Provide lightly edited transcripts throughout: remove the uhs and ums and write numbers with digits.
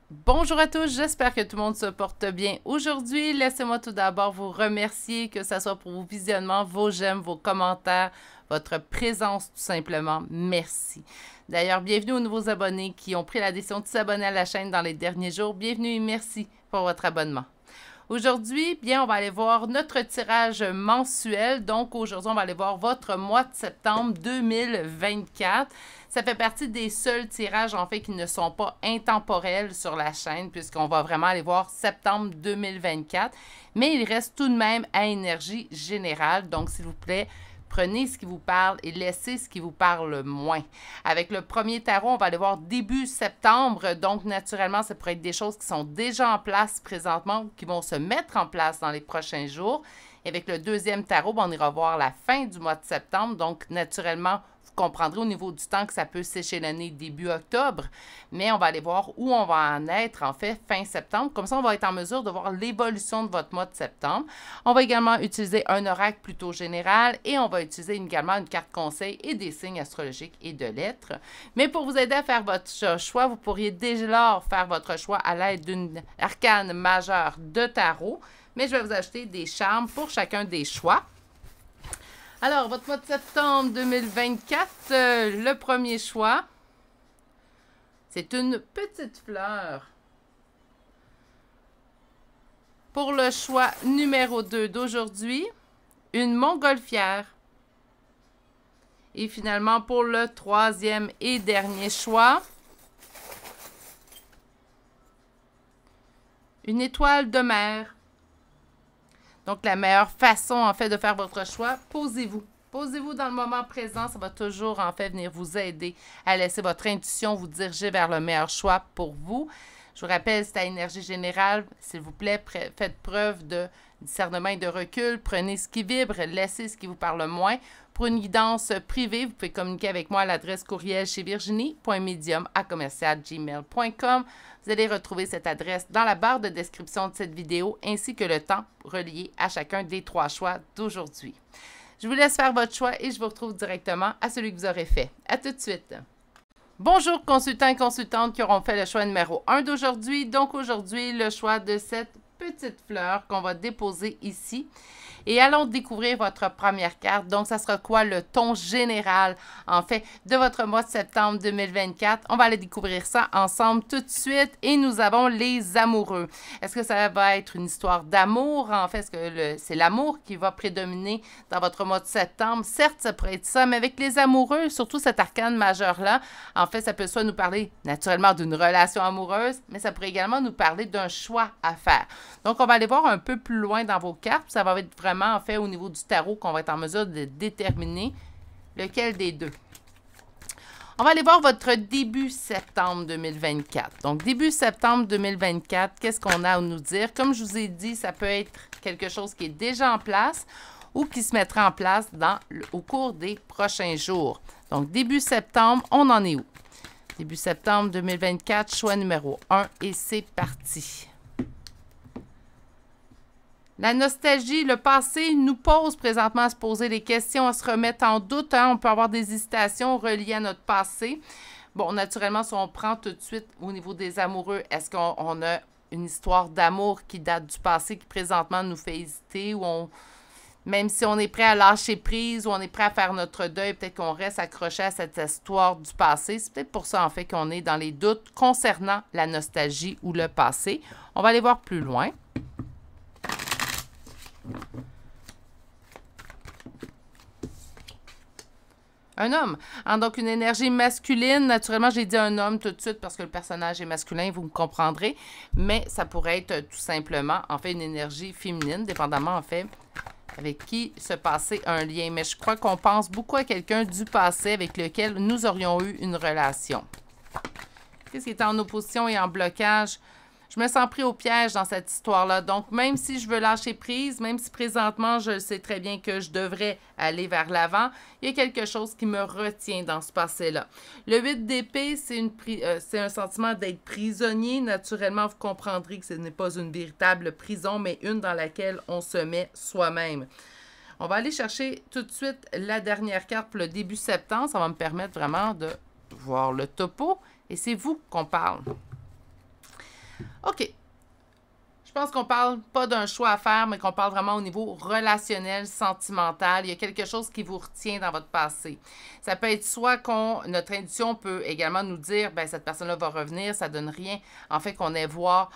Bonjour à tous, j'espère que tout le monde se porte bien aujourd'hui. Laissez-moi tout d'abord vous remercier, que ce soit pour vos visionnements, vos j'aime, vos commentaires, votre présence tout simplement. Merci. D'ailleurs, bienvenue aux nouveaux abonnés qui ont pris la décision de s'abonner à la chaîne dans les derniers jours. Bienvenue et merci pour votre abonnement. Aujourd'hui, bien, on va aller voir notre tirage mensuel. Donc, aujourd'hui, on va aller voir votre mois de septembre 2024. Ça fait partie des seuls tirages, en fait, qui ne sont pas intemporels sur la chaîne, puisqu'on va vraiment aller voir septembre 2024. Mais il reste tout de même à énergie générale. Donc, s'il vous plaît, prenez ce qui vous parle et laissez ce qui vous parle moins. Avec le premier tarot, on va aller voir début septembre. Donc, naturellement, ça pourrait être des choses qui sont déjà en place présentement ou qui vont se mettre en place dans les prochains jours. Et avec le deuxième tarot, on ira voir la fin du mois de septembre. Donc, naturellement, vous comprendrez au niveau du temps que ça peut s'échelonner début octobre, mais on va aller voir où on va en être, en fait, fin septembre. Comme ça, on va être en mesure de voir l'évolution de votre mois de septembre. On va également utiliser un oracle plutôt général et on va utiliser également une carte conseil et des signes astrologiques et de lettres. Mais pour vous aider à faire votre choix, vous pourriez déjà faire votre choix à l'aide d'une arcane majeure de tarot, mais je vais vous ajouter des charmes pour chacun des choix. Alors, votre mois de septembre 2024, le premier choix, c'est une petite fleur. Pour le choix numéro 2 d'aujourd'hui, une montgolfière. Et finalement, pour le troisième et dernier choix, une étoile de mer. Donc, la meilleure façon, en fait, de faire votre choix, posez-vous. Posez-vous dans le moment présent. Ça va toujours, en fait, venir vous aider à laisser votre intuition vous diriger vers le meilleur choix pour vous. Je vous rappelle, c'est à énergie générale. S'il vous plaît, faites preuve de discernement et de recul. Prenez ce qui vibre, laissez ce qui vous parle moins. Pour une guidance privée, vous pouvez communiquer avec moi à l'adresse courriel chez virginie.medium@gmail.com. Vous allez retrouver cette adresse dans la barre de description de cette vidéo ainsi que le temps relié à chacun des 3 choix d'aujourd'hui. Je vous laisse faire votre choix et je vous retrouve directement à celui que vous aurez fait. À tout de suite! Bonjour consultants et consultantes qui auront fait le choix numéro 1 d'aujourd'hui. Donc aujourd'hui, le choix de cette petite fleur qu'on va déposer ici. Et allons découvrir votre première carte. Donc, ça sera quoi le ton général, en fait, de votre mois de septembre 2024? On va aller découvrir ça ensemble tout de suite. Et nous avons les amoureux. Est-ce que ça va être une histoire d'amour? En fait, est-ce que c'est l'amour qui va prédominer dans votre mois de septembre? Certes, ça pourrait être ça, mais avec les amoureux, surtout cet arcane majeur-là, en fait, ça peut soit nous parler naturellement d'une relation amoureuse, mais ça pourrait également nous parler d'un choix à faire. Donc, on va aller voir un peu plus loin dans vos cartes. Ça va être vraiment, en fait, au niveau du tarot qu'on va être en mesure de déterminer lequel des deux. On va aller voir votre début septembre 2024. Donc, début septembre 2024, qu'est-ce qu'on a à nous dire? Comme je vous ai dit, ça peut être quelque chose qui est déjà en place ou qui se mettra en place au cours des prochains jours. Donc, début septembre, on en est où? Début septembre 2024, choix numéro 1 et c'est parti. La nostalgie, le passé nous pose présentement à se poser des questions, à se remettre en doute. Hein? On peut avoir des hésitations reliées à notre passé. Bon, naturellement, si on prend tout de suite au niveau des amoureux, est-ce qu'on a une histoire d'amour qui date du passé qui présentement nous fait hésiter ou même si on est prêt à lâcher prise ou on est prêt à faire notre deuil, peut-être qu'on reste accroché à cette histoire du passé. C'est peut-être pour ça, en fait, qu'on est dans les doutes concernant la nostalgie ou le passé. On va aller voir plus loin. Un homme. Donc, une énergie masculine. Naturellement, j'ai dit un homme tout de suite parce que le personnage est masculin, vous me comprendrez. Mais ça pourrait être tout simplement, en fait, une énergie féminine, dépendamment, en fait, avec qui se passait un lien. Mais je crois qu'on pense beaucoup à quelqu'un du passé avec lequel nous aurions eu une relation. Qu'est-ce qui est en opposition et en blocage? Je me sens pris au piège dans cette histoire-là. Donc, même si je veux lâcher prise, même si présentement, je sais très bien que je devrais aller vers l'avant, il y a quelque chose qui me retient dans ce passé-là. Le 8 d'épée, c'est un sentiment d'être prisonnier. Naturellement, vous comprendrez que ce n'est pas une véritable prison, mais une dans laquelle on se met soi-même. On va aller chercher tout de suite la dernière carte pour le début septembre. Ça va me permettre vraiment de voir le topo. Et c'est vous qu'on parle. OK. Je pense qu'on parle pas d'un choix à faire, mais qu'on parle vraiment au niveau relationnel, sentimental. Il y a quelque chose qui vous retient dans votre passé. Ça peut être soit notre intuition peut également nous dire, ben cette personne-là va revenir, ça donne rien. En fait, qu'on ait voir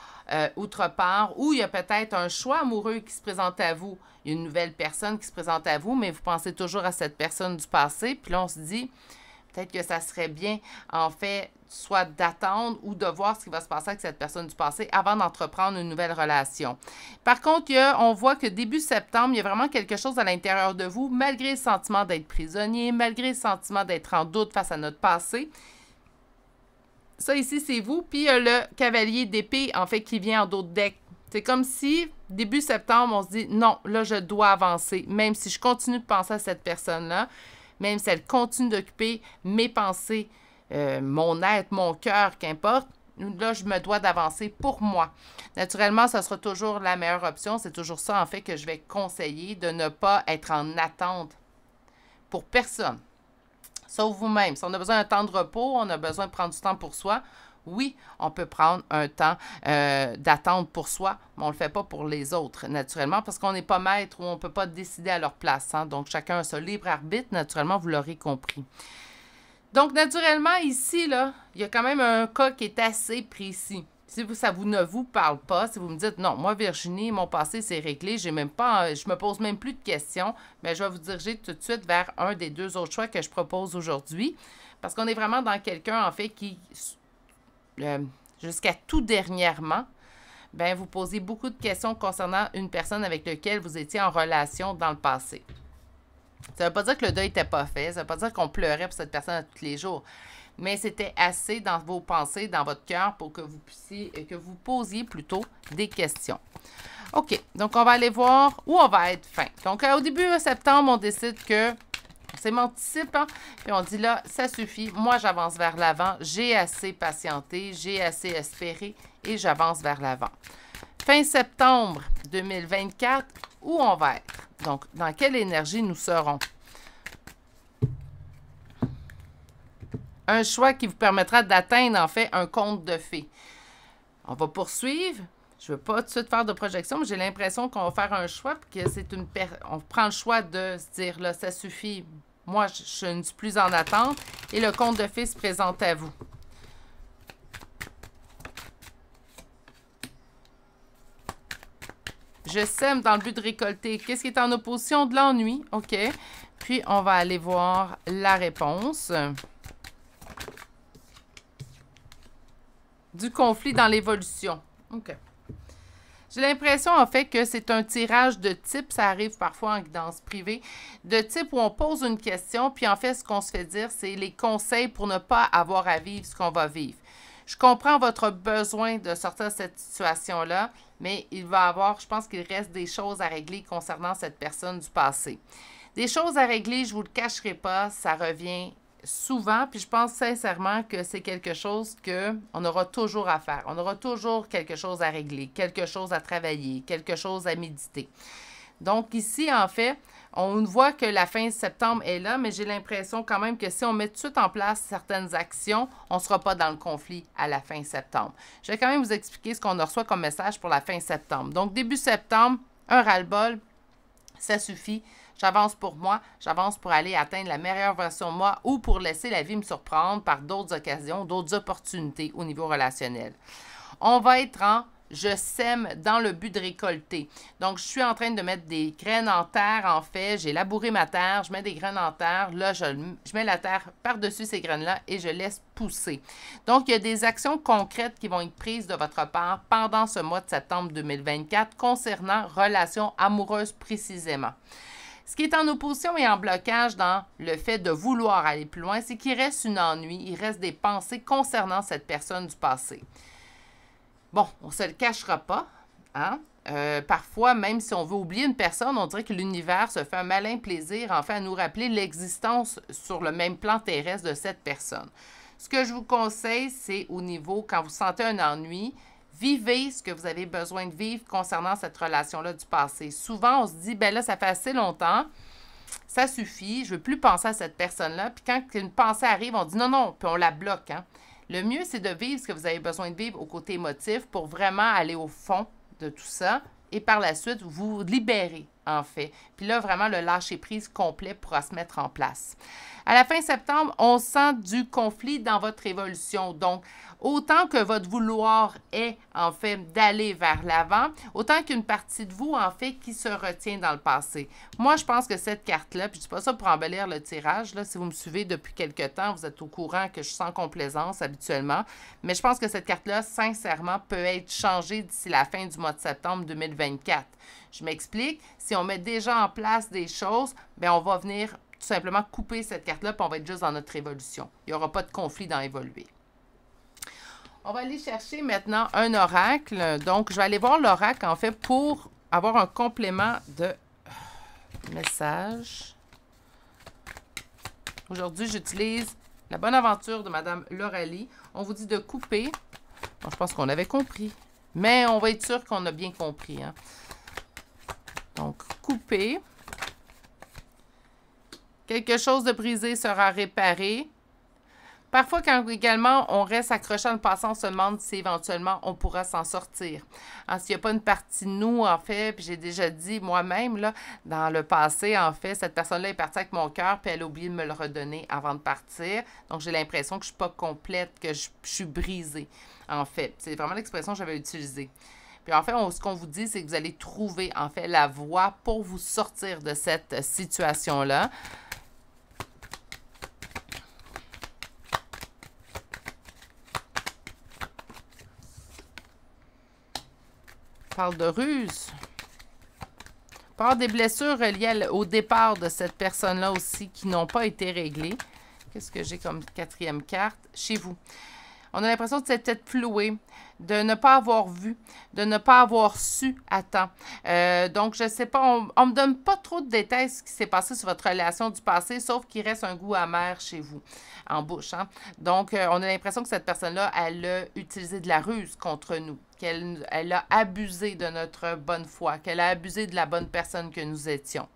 outre part, ou il y a peut-être un choix amoureux qui se présente à vous. Il y a une nouvelle personne qui se présente à vous, mais vous pensez toujours à cette personne du passé. Puis là, on se dit, peut-être que ça serait bien, en fait, soit d'attendre ou de voir ce qui va se passer avec cette personne du passé avant d'entreprendre une nouvelle relation. Par contre, on voit que début septembre, il y a vraiment quelque chose à l'intérieur de vous, malgré le sentiment d'être prisonnier, malgré le sentiment d'être en doute face à notre passé. Ça ici, c'est vous. Puis il y a le cavalier d'épée, en fait, qui vient en dos de deck. C'est comme si, début septembre, on se dit, non, là, je dois avancer, même si je continue de penser à cette personne-là, même si elle continue d'occuper mes pensées, mon être, mon cœur, qu'importe, là, je me dois d'avancer pour moi. Naturellement, ça sera toujours la meilleure option. C'est toujours ça, en fait, que je vais conseiller, de ne pas être en attente pour personne, sauf vous-même. Si on a besoin d'un temps de repos, on a besoin de prendre du temps pour soi, oui, on peut prendre un temps d'attente pour soi, mais on ne le fait pas pour les autres, naturellement, parce qu'on n'est pas maître ou on ne peut pas décider à leur place. Hein? Donc, chacun a ce libre arbitre, naturellement, vous l'aurez compris. Donc, naturellement, ici, là, il y a quand même un cas qui est assez précis. Si ça ne vous parle pas, si vous me dites, non, moi, Virginie, mon passé, c'est réglé, je me pose même plus de questions, mais je vais vous diriger tout de suite vers un des deux autres choix que je propose aujourd'hui, parce qu'on est vraiment dans quelqu'un, en fait, qui, jusqu'à tout dernièrement, ben, vous posez beaucoup de questions concernant une personne avec laquelle vous étiez en relation dans le passé. Ça ne veut pas dire que le deuil n'était pas fait. Ça ne veut pas dire qu'on pleurait pour cette personne tous les jours. Mais c'était assez dans vos pensées, dans votre cœur, pour que vous posiez plutôt des questions. OK. Donc, on va aller voir où on va être fin. Donc, au début de septembre, on décide que c'est m'anticipe, hein? Puis on dit là, ça suffit. Moi, j'avance vers l'avant. J'ai assez patienté, j'ai assez espéré et j'avance vers l'avant. Fin septembre 2024, où on va être? Donc, dans quelle énergie nous serons? Un choix qui vous permettra d'atteindre, en fait, un conte de fées. On va poursuivre. Je ne veux pas tout de suite faire de projection, mais j'ai l'impression qu'on va faire un choix, puis que c'est on prend le choix de se dire, là, ça suffit. Moi, je ne suis plus en attente. Et le conte de fées se présente à vous. Je sème dans le but de récolter. Qu'est-ce qui est en opposition? De l'ennui. OK. Puis, on va aller voir la réponse. Du conflit dans l'évolution. OK. J'ai l'impression, en fait, que c'est un tirage de type, ça arrive parfois en guidance privée, de type où on pose une question, puis en fait, ce qu'on se fait dire, c'est les conseils pour ne pas avoir à vivre ce qu'on va vivre. Je comprends votre besoin de sortir de cette situation-là, mais il va y avoir, je pense qu'il reste des choses à régler concernant cette personne du passé. Des choses à régler, je ne vous le cacherai pas, ça revient souvent, puis je pense sincèrement que c'est quelque chose qu'on aura toujours à faire. On aura toujours quelque chose à régler, quelque chose à travailler, quelque chose à méditer. Donc ici, en fait, on voit que la fin septembre est là, mais j'ai l'impression quand même que si on met tout de suite en place certaines actions, on ne sera pas dans le conflit à la fin septembre. Je vais quand même vous expliquer ce qu'on reçoit comme message pour la fin septembre. Donc, début septembre, un ras-le-bol, ça suffit. J'avance pour moi, j'avance pour aller atteindre la meilleure version de moi ou pour laisser la vie me surprendre par d'autres occasions, d'autres opportunités au niveau relationnel. On va être en je sème dans le but de récolter. Donc, je suis en train de mettre des graines en terre, en fait. J'ai labouré ma terre, je mets des graines en terre. Là, je mets la terre par-dessus ces graines-là et je laisse pousser. Donc, il y a des actions concrètes qui vont être prises de votre part pendant ce mois de septembre 2024 concernant relations amoureuses précisément. Ce qui est en opposition et en blocage dans le fait de vouloir aller plus loin, c'est qu'il reste un ennui, il reste des pensées concernant cette personne du passé. Bon, on ne se le cachera pas, hein? Parfois, même si on veut oublier une personne, on dirait que l'univers se fait un malin plaisir, en fait, à nous rappeler l'existence sur le même plan terrestre de cette personne. Ce que je vous conseille, c'est au niveau, quand vous sentez un ennui, vivez ce que vous avez besoin de vivre concernant cette relation-là du passé. Souvent, on se dit, ben là, ça fait assez longtemps, ça suffit, je ne veux plus penser à cette personne-là. Puis quand une pensée arrive, on dit non, non, puis on la bloque, hein? Le mieux, c'est de vivre ce que vous avez besoin de vivre au côté émotif pour vraiment aller au fond de tout ça et par la suite, vous libérer, en fait. Puis là, vraiment, le lâcher-prise complet pourra se mettre en place. À la fin septembre, on sent du conflit dans votre évolution. Donc, autant que votre vouloir est, en fait, d'aller vers l'avant, autant qu'une partie de vous, en fait, qui se retient dans le passé. Moi, je pense que cette carte-là, puis je ne dis pas ça pour embellir le tirage, là, si vous me suivez depuis quelque temps, vous êtes au courant que je suis sans complaisance habituellement, mais je pense que cette carte-là, sincèrement, peut être changée d'ici la fin du mois de septembre 2024. Je m'explique, si on met déjà en place des choses, bien, on va venir tout simplement couper cette carte-là, puis on va être juste dans notre évolution. Il n'y aura pas de conflit dans évoluer. On va aller chercher maintenant un oracle. Donc, je vais aller voir l'oracle, en fait, pour avoir un complément de message. Aujourd'hui, j'utilise la bonne aventure de Mme Laurelie. On vous dit de couper. Bon, je pense qu'on avait compris. Mais on va être sûr qu'on a bien compris. Hein? Donc, couper. Quelque chose de brisé sera réparé. Parfois, quand également on reste accroché dans le passé, on se demande si éventuellement on pourra s'en sortir. S'il n'y a pas une partie de nous, en fait, puis j'ai déjà dit moi-même, là, dans le passé, en fait, cette personne-là est partie avec mon cœur, puis elle a oublié de me le redonner avant de partir. Donc, j'ai l'impression que je ne suis pas complète, que je suis brisée, en fait. C'est vraiment l'expression que j'avais utilisée. Puis en fait, ce qu'on vous dit, c'est que vous allez trouver, en fait, la voie pour vous sortir de cette situation-là. Parle de ruse. Parle des blessures reliées au départ de cette personne-là aussi qui n'ont pas été réglées. Qu'est-ce que j'ai comme quatrième carte? Chez vous. On a l'impression de s'être peut-être floué, de ne pas avoir vu, de ne pas avoir su à temps. Donc, je ne sais pas, on ne me donne pas trop de détails de ce qui s'est passé sur votre relation du passé, sauf qu'il reste un goût amer chez vous, en bouche. Hein? Donc, on a l'impression que cette personne-là, elle a utilisé de la ruse contre nous, qu'elle a abusé de notre bonne foi, qu'elle a abusé de la bonne personne que nous étions.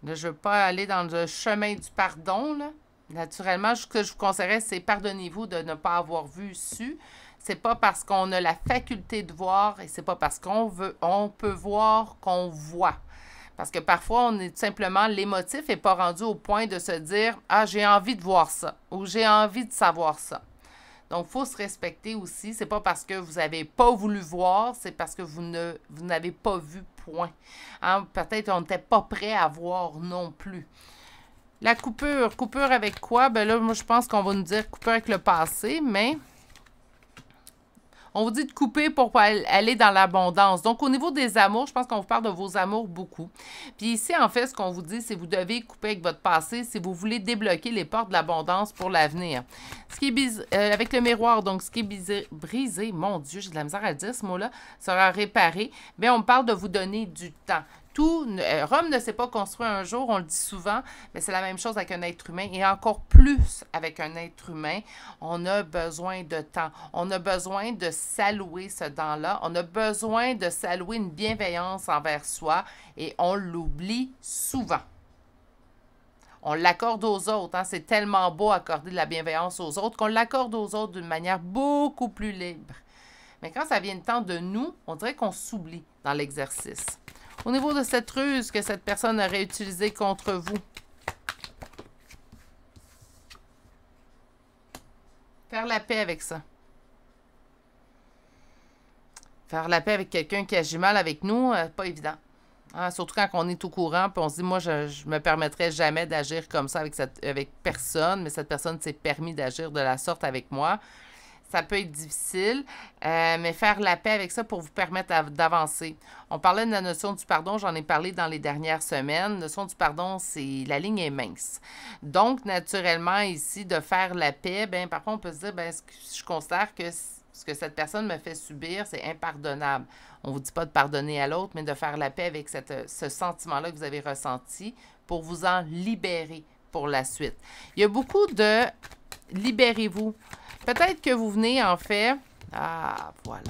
Là, je ne veux pas aller dans le chemin du pardon. Là. Naturellement, ce que je vous conseillerais, c'est pardonnez-vous de ne pas avoir vu, su. C'est pas parce qu'on a la faculté de voir et c'est pas parce qu'on peut voir qu'on voit. Parce que parfois, on est tout simplement, l'émotif n'est pas rendu au point de se dire « Ah, j'ai envie de voir ça » ou « J'ai envie de savoir ça ». Donc, il faut se respecter aussi. C'est pas parce que vous n'avez pas voulu voir, c'est parce que vous n'avez pas vu, point. Hein? Peut-être qu'on n'était pas prêt à voir non plus. La coupure. Coupure avec quoi? Ben là, moi, je pense qu'on va nous dire coupure avec le passé, mais on vous dit de couper pour aller dans l'abondance. Donc, au niveau des amours, je pense qu'on vous parle de vos amours beaucoup. Puis ici, en fait, ce qu'on vous dit, c'est que vous devez couper avec votre passé si vous voulez débloquer les portes de l'abondance pour l'avenir. Ce qui est avec le miroir, donc ce qui est brisé, mon Dieu, j'ai de la misère à dire ce mot-là, sera réparé. Bien, on me parle de vous donner du temps. Rome ne s'est pas construit un jour, on le dit souvent, mais c'est la même chose avec un être humain et encore plus avec un être humain. On a besoin de temps. On a besoin de s'allouer ce temps-là. On a besoin de s'allouer une bienveillance envers soi et on l'oublie souvent. On l'accorde aux autres. Hein? C'est tellement beau accorder de la bienveillance aux autres qu'on l'accorde aux autres d'une manière beaucoup plus libre. Mais quand ça vient le temps de nous, on dirait qu'on s'oublie dans l'exercice. Au niveau de cette ruse que cette personne aurait utilisée contre vous. Faire la paix avec ça. Faire la paix avec quelqu'un qui agit mal avec nous, pas évident. Hein, surtout quand on est au courant, puis on se dit, moi, je ne me permettrais jamais d'agir comme ça avec personne, mais cette personne s'est permis d'agir de la sorte avec moi. Ça peut être difficile, mais faire la paix avec ça pour vous permettre d'avancer. On parlait de la notion du pardon, j'en ai parlé dans les dernières semaines. La notion du pardon, la ligne est mince. Donc, naturellement, ici, de faire la paix, bien, parfois, on peut se dire, bien, je considère que ce que cette personne me fait subir, c'est impardonnable. On ne vous dit pas de pardonner à l'autre, mais de faire la paix avec ce sentiment-là que vous avez ressenti pour vous en libérer pour la suite. Il y a beaucoup de « libérez-vous ». Peut-être que vous venez, en fait... Ah, voilà.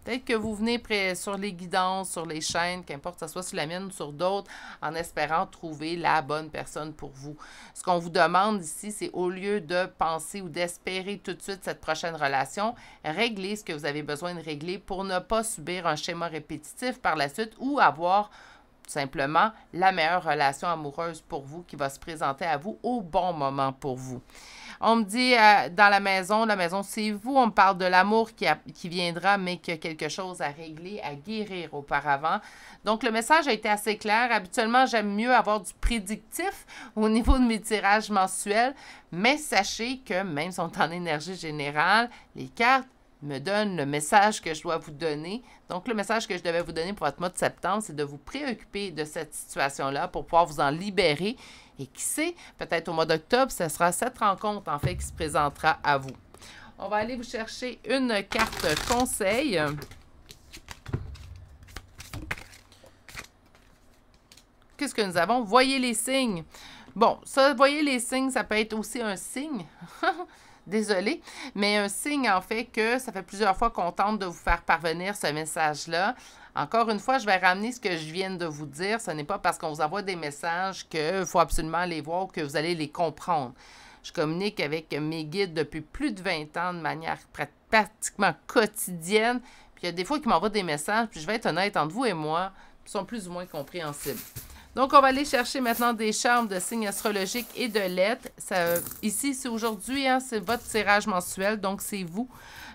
Peut-être que vous venez sur les guidances, sur les chaînes, qu'importe que ce soit sur la mienne ou sur d'autres, en espérant trouver la bonne personne pour vous. Ce qu'on vous demande ici, c'est au lieu de penser ou d'espérer tout de suite cette prochaine relation, réglez ce que vous avez besoin de régler pour ne pas subir un schéma répétitif par la suite ou avoir tout simplement la meilleure relation amoureuse pour vous qui va se présenter à vous au bon moment pour vous. On me dit dans la maison c'est vous, on me parle de l'amour qui viendra, mais qu'il y a quelque chose à régler, à guérir auparavant. Donc, le message a été assez clair. Habituellement, j'aime mieux avoir du prédictif au niveau de mes tirages mensuels, mais sachez que même si on est en énergie générale, les cartes me donne le message que je dois vous donner. Donc, le message que je devais vous donner pour votre mois de septembre, c'est de vous préoccuper de cette situation-là pour pouvoir vous en libérer. Et qui sait, peut-être au mois d'octobre, ce sera cette rencontre, en fait, qui se présentera à vous. On va aller vous chercher une carte conseil. Qu'est-ce que nous avons? Voyez les signes. Bon, ça, voyez les signes, ça peut être aussi un signe. Désolée, mais un signe en fait que ça fait plusieurs fois qu'on tente de vous faire parvenir ce message-là. Encore une fois, je vais ramener ce que je viens de vous dire. Ce n'est pas parce qu'on vous envoie des messages qu'il faut absolument les voir ou que vous allez les comprendre. Je communique avec mes guides depuis plus de 20 ans de manière pratiquement quotidienne. Puis il y a des fois qu'ils m'envoient des messages, puis je vais être honnête entre vous et moi, qui sont plus ou moins compréhensibles. Donc, on va aller chercher maintenant des charmes de signes astrologiques et de lettres. Ici, c'est aujourd'hui, hein, c'est votre tirage mensuel, donc c'est vous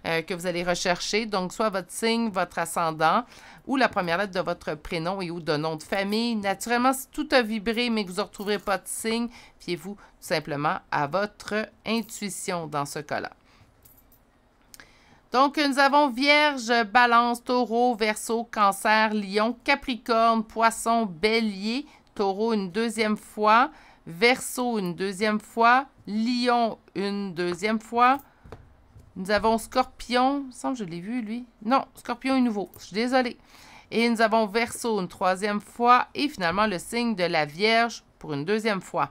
que vous allez rechercher. Donc, soit votre signe, votre ascendant, ou la première lettre de votre prénom et ou de nom de famille. Naturellement, si tout a vibré, mais que vous ne retrouverez pas de signe, fiez-vous tout simplement à votre intuition dans ce cas-là. Donc, nous avons Vierge, Balance, Taureau, Verseau, Cancer, Lion, Capricorne, Poisson, Bélier, Taureau une deuxième fois, Verseau une deuxième fois, Lion une deuxième fois. Nous avons Scorpion, il me semble que je l'ai vu lui. Non, Scorpion est nouveau, je suis désolée. Et nous avons Verseau une troisième fois et finalement le signe de la Vierge pour une deuxième fois.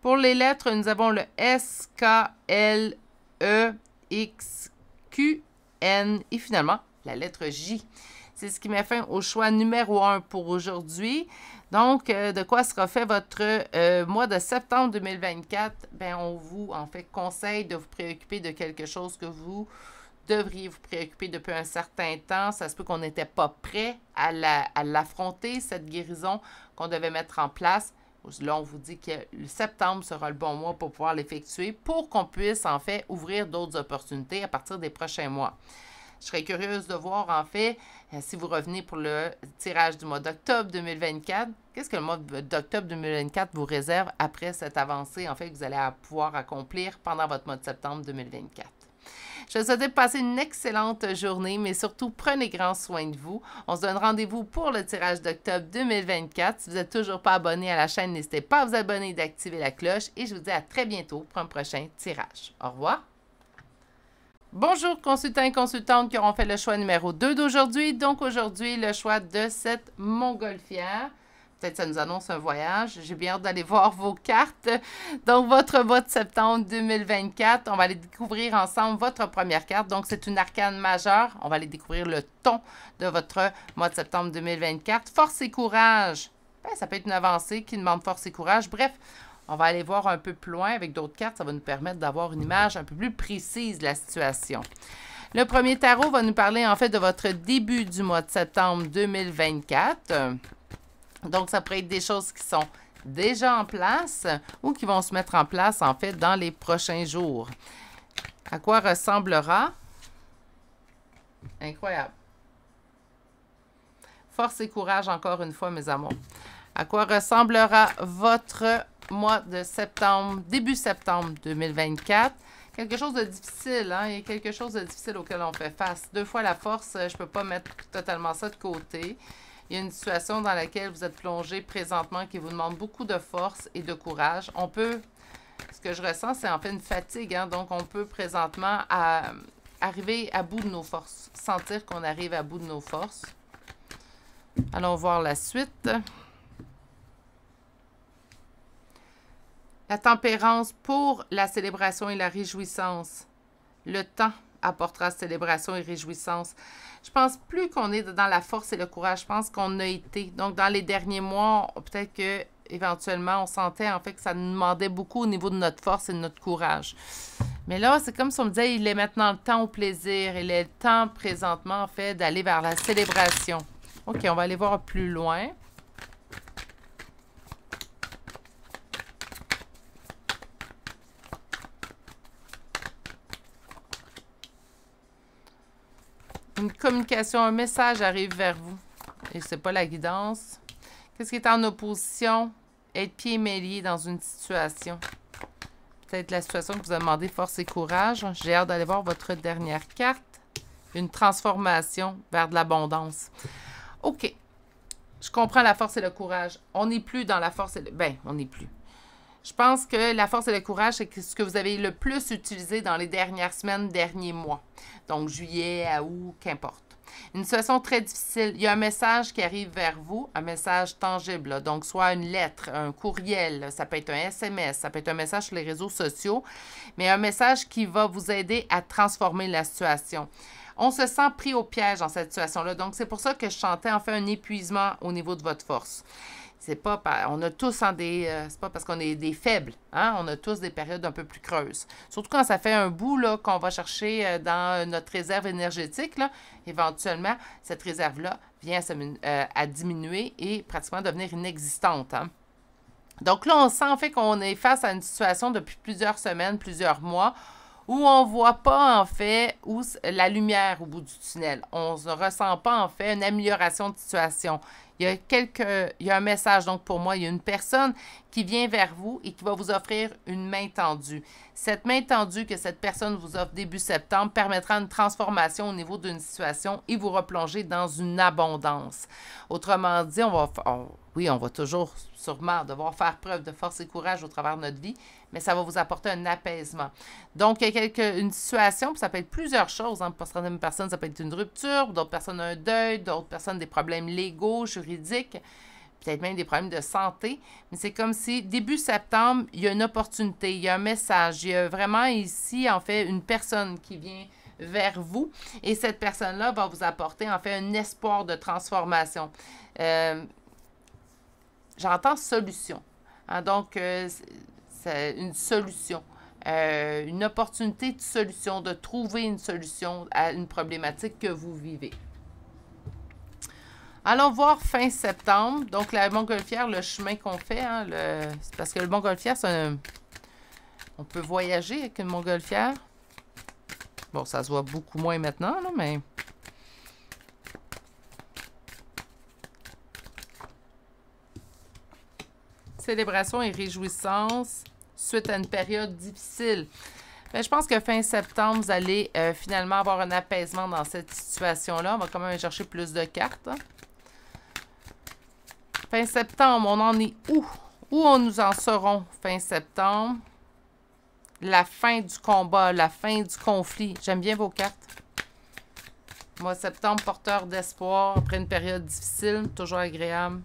Pour les lettres, nous avons le S, K, L, E, X, Q, N et finalement la lettre J. C'est ce qui met fin au choix numéro 1 pour aujourd'hui. Donc, de quoi sera fait votre mois de septembre 2024? Bien, on vous, en fait, conseille de vous préoccuper de quelque chose que vous devriez vous préoccuper depuis un certain temps. Ça se peut qu'on n'était pas prêt à l'affronter, cette guérison qu'on devait mettre en place. Là, on vous dit que le septembre sera le bon mois pour pouvoir l'effectuer pour qu'on puisse, en fait, ouvrir d'autres opportunités à partir des prochains mois. Je serais curieuse de voir, en fait, si vous revenez pour le tirage du mois d'octobre 2024, qu'est-ce que le mois d'octobre 2024 vous réserve après cette avancée, en fait, que vous allez pouvoir accomplir pendant votre mois de septembre 2024. Je vous souhaite de passer une excellente journée, mais surtout, prenez grand soin de vous. On se donne rendez-vous pour le tirage d'octobre 2024. Si vous n'êtes toujours pas abonné à la chaîne, n'hésitez pas à vous abonner et d'activer la cloche. Et je vous dis à très bientôt pour un prochain tirage. Au revoir! Bonjour consultants et consultantes qui auront fait le choix numéro 2 d'aujourd'hui. Donc aujourd'hui, le choix de cette montgolfière. Peut-être que ça nous annonce un voyage. J'ai bien hâte d'aller voir vos cartes. Donc, votre mois de septembre 2024, on va aller découvrir ensemble votre première carte. Donc, c'est une arcane majeure. On va aller découvrir le ton de votre mois de septembre 2024. Force et courage. Bien, ça peut être une avancée qui demande force et courage. Bref, on va aller voir un peu plus loin avec d'autres cartes. Ça va nous permettre d'avoir une image un peu plus précise de la situation. Le premier tarot va nous parler en fait de votre début du mois de septembre 2024. Donc, ça pourrait être des choses qui sont déjà en place ou qui vont se mettre en place, en fait, dans les prochains jours. À quoi ressemblera? Incroyable. Force et courage, encore une fois, mes amours. À quoi ressemblera votre mois de septembre, début septembre 2024? Quelque chose de difficile, hein? Il y a quelque chose de difficile auquel on fait face. 2 fois la force, je ne peux pas mettre totalement ça de côté. Il y a une situation dans laquelle vous êtes plongé présentement qui vous demande beaucoup de force et de courage. On peut, ce que je ressens, c'est en fait une fatigue. Hein? Donc, on peut présentement arriver à bout de nos forces. Sentir qu'on arrive à bout de nos forces. Allons voir la suite. La tempérance pour la célébration et la réjouissance. Le temps apportera célébration et réjouissance. Je pense plus qu'on est dans la force et le courage. Je pense qu'on a été. Donc, dans les derniers mois, peut-être que éventuellement, on sentait en fait que ça nous demandait beaucoup au niveau de notre force et de notre courage. Mais là, c'est comme si on me disait, il est maintenant le temps au plaisir. Il est le temps présentement, en fait, d'aller vers la célébration. OK, on va aller voir plus loin. Une communication, un message arrive vers vous. Et c'est pas la guidance. Qu'est-ce qui est en opposition? Être pieds mêlés dans une situation. Peut-être la situation que vous a demandé force et courage. J'ai hâte d'aller voir votre dernière carte. Une transformation vers de l'abondance. OK. Je comprends la force et le courage. On n'est plus dans la force et le... Ben, on n'est plus. Je pense que la force et le courage, c'est ce que vous avez le plus utilisé dans les dernières semaines, derniers mois. Donc, juillet, à août, qu'importe. Une situation très difficile. Il y a un message qui arrive vers vous, un message tangible. Là. Donc, soit une lettre, un courriel, ça peut être un SMS, ça peut être un message sur les réseaux sociaux, mais un message qui va vous aider à transformer la situation. On se sent pris au piège dans cette situation-là. Donc, c'est pour ça que je sentais en fait un épuisement au niveau de votre force. C'est pas, on a tous c'est pas parce qu'on est des faibles, hein? On a tous des périodes un peu plus creuses. Surtout quand ça fait un bout là qu'on va chercher dans notre réserve énergétique, là, éventuellement, cette réserve-là vient à diminuer et pratiquement devenir inexistante. Hein? Donc là, on sent en fait qu'on est face à une situation depuis plusieurs semaines, plusieurs mois, où on ne voit pas en fait la lumière au bout du tunnel. On ne ressent pas en fait une amélioration de situation. Il y a un message, donc pour moi, il y a une personne qui vient vers vous et qui va vous offrir une main tendue. Cette main tendue que cette personne vous offre début septembre permettra une transformation au niveau d'une situation et vous replonger dans une abondance. Autrement dit, on va toujours sûrement devoir faire preuve de force et courage au travers de notre vie, mais ça va vous apporter un apaisement. Donc, il y a une situation, puis ça peut être plusieurs choses. Hein. Pour certaines personnes, ça peut être une rupture, pour d'autres personnes, un deuil, d'autres personnes, des problèmes légaux, juridiques, peut-être même des problèmes de santé. Mais c'est comme si, début septembre, il y a une opportunité, il y a un message. Il y a vraiment ici, en fait, une personne qui vient vers vous et cette personne-là va vous apporter, en fait, un espoir de transformation. J'entends solution. Hein, donc, c'est une solution. Une opportunité de solution, de trouver une solution à une problématique que vous vivez. Allons voir fin septembre. Donc, la montgolfière, le chemin qu'on fait, hein, c'est parce que le montgolfière, on peut voyager avec une montgolfière. Bon, ça se voit beaucoup moins maintenant, là, mais... Célébration et réjouissance suite à une période difficile. Bien, je pense que fin septembre, vous allez finalement avoir un apaisement dans cette situation-là. On va quand même chercher plus de cartes. Hein. Fin septembre, on en est où? Où on nous en saurons fin septembre? La fin du combat, la fin du conflit. J'aime bien vos cartes. Mois de septembre, porteur d'espoir après une période difficile, toujours agréable.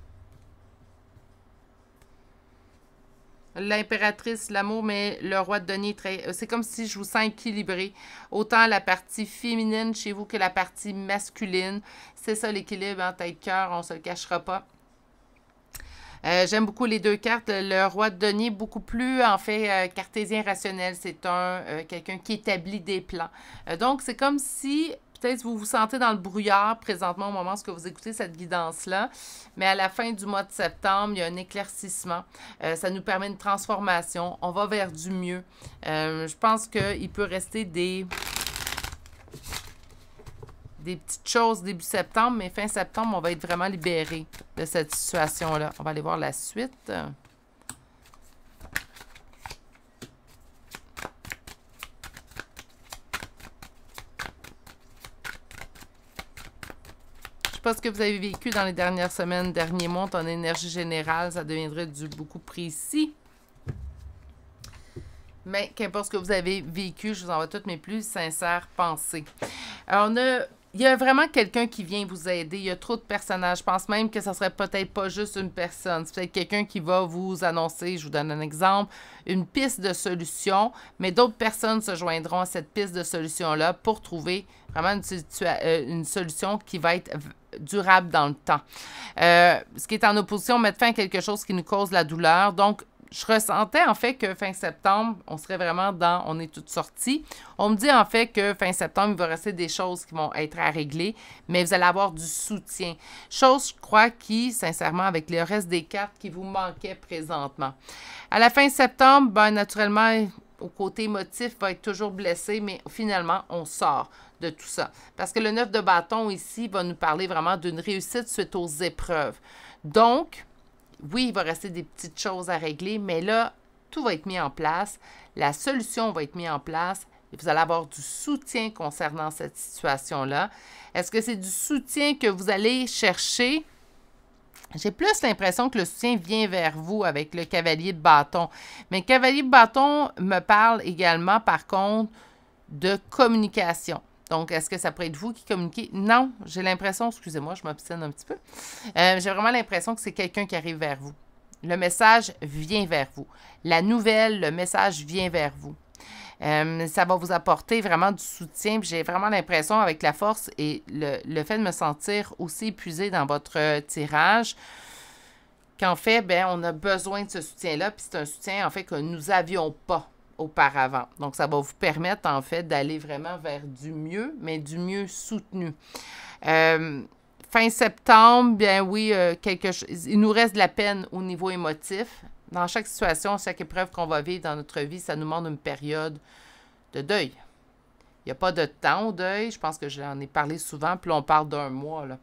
L'impératrice, l'amour, mais le roi de denier, c'est comme si je vous sens équilibré. Autant la partie féminine chez vous que la partie masculine. C'est ça l'équilibre, hein, tête-cœur, on ne se le cachera pas. J'aime beaucoup les deux cartes. Le roi de denier, beaucoup plus, en fait, cartésien rationnel. C'est quelqu'un qui établit des plans. Donc, c'est comme si... Peut-être vous vous sentez dans le brouillard présentement au moment où vous écoutez cette guidance-là, mais à la fin du mois de septembre, il y a un éclaircissement. Ça nous permet une transformation. On va vers du mieux. Je pense qu'il peut rester des petites choses début septembre, mais fin septembre, on va être vraiment libéré de cette situation-là. On va aller voir la suite. Je ne sais pas ce que vous avez vécu dans les dernières semaines, derniers mois, en énergie générale, ça deviendrait du beaucoup précis. Mais qu'importe ce que vous avez vécu, je vous envoie toutes mes plus sincères pensées. Alors, il il y a vraiment quelqu'un qui vient vous aider. Il y a trop de personnages. Je pense même que ça serait peut-être pas juste une personne. C'est peut-être quelqu'un qui va vous annoncer, je vous donne un exemple, une piste de solution, mais d'autres personnes se joindront à cette piste de solution-là pour trouver vraiment une solution qui va être durable dans le temps. Ce qui est en opposition, mettre fin à quelque chose qui nous cause la douleur. Donc, je ressentais en fait que fin septembre, on serait vraiment dans, on est toutes sorties. On me dit en fait que fin septembre, il va rester des choses qui vont être à régler, mais vous allez avoir du soutien. Chose, je crois, qui, sincèrement, avec le reste des cartes qui vous manquaient présentement. À la fin septembre, ben, naturellement, au côté émotif, va être toujours blessé, mais finalement, on sort de tout ça. Parce que le 9 de bâton ici va nous parler vraiment d'une réussite suite aux épreuves. Donc, oui, il va rester des petites choses à régler, mais là, tout va être mis en place. La solution va être mise en place. Et vous allez avoir du soutien concernant cette situation-là. Est-ce que c'est du soutien que vous allez chercher? J'ai plus l'impression que le soutien vient vers vous avec le cavalier de bâton. Mais le cavalier de bâton me parle également, par contre, de communication. Donc, est-ce que ça pourrait être vous qui communiquez? Non, j'ai l'impression, excusez-moi, je m'obstine un petit peu. J'ai vraiment l'impression que c'est quelqu'un qui arrive vers vous. Le message vient vers vous. La nouvelle, le message vient vers vous. Ça va vous apporter vraiment du soutien. J'ai vraiment l'impression, avec la force et le fait de me sentir aussi épuisée dans votre tirage, qu'en fait, bien, on a besoin de ce soutien-là. Puis c'est un soutien, en fait, que nous n'avions pas auparavant. Donc, ça va vous permettre, en fait, d'aller vraiment vers du mieux, mais du mieux soutenu. Fin septembre, bien oui, il nous reste de la peine au niveau émotif. Dans chaque situation, chaque épreuve qu'on va vivre dans notre vie, ça nous demande une période de deuil. Il n'y a pas de temps au deuil. Je pense que j'en ai parlé souvent, puis là, on parle d'un mois, là.